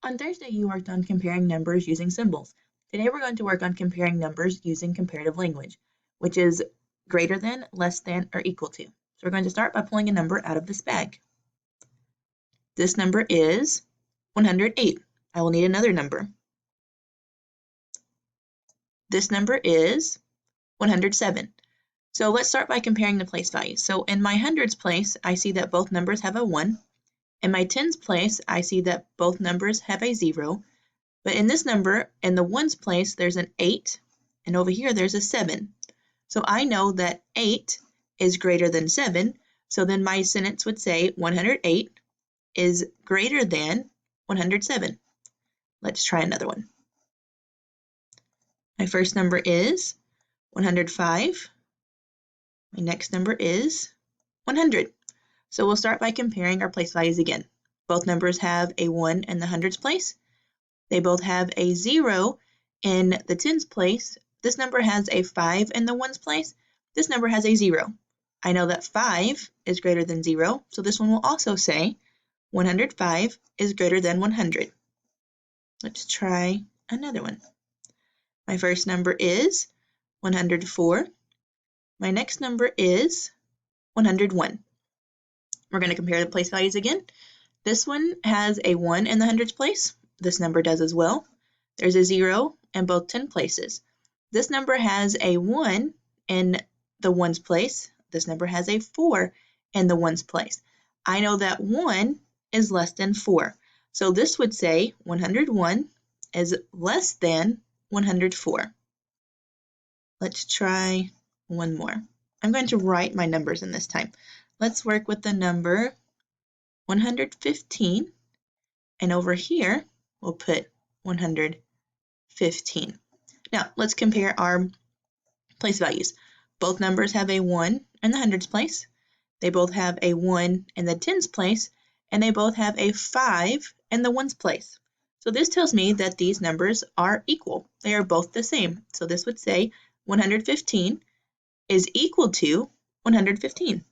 On Thursday, you worked on comparing numbers using symbols. Today, we're going to work on comparing numbers using comparative language, which is greater than, less than, or equal to. So we're going to start by pulling a number out of this bag. This number is 108. I will need another number. This number is 107. So let's start by comparing the place values. So in my hundreds place, I see that both numbers have a 1. In my tens place, I see that both numbers have a 0. But in this number, in the ones place, there's an 8, and over here there's a 7. So I know that 8 is greater than 7, so then my sentence would say 108 is greater than 107. Let's try another one. My first number is 105. My next number is 100. So we'll start by comparing our place values again. Both numbers have a 1 in the hundreds place. They both have a 0 in the tens place. This number has a 5 in the ones place. This number has a 0. I know that 5 is greater than 0, so this one will also say 105 is greater than 100. Let's try another one. My first number is 104. My next number is 101. We're going to compare the place values again. This one has a 1 in the hundreds place. This number does as well. There's a 0 in both 10 places. This number has a 1 in the ones place. This number has a 4 in the ones place. I know that 1 is less than 4. So this would say 101 is less than 104. Let's try one more. I'm going to write my numbers in this time. Let's work with the number 115, and over here we'll put 115. Now let's compare our place values. Both numbers have a 1 in the hundreds place. They both have a 1 in the tens place, and they both have a 5 in the ones place. So this tells me that these numbers are equal. They are both the same. So this would say 115 is equal to 115.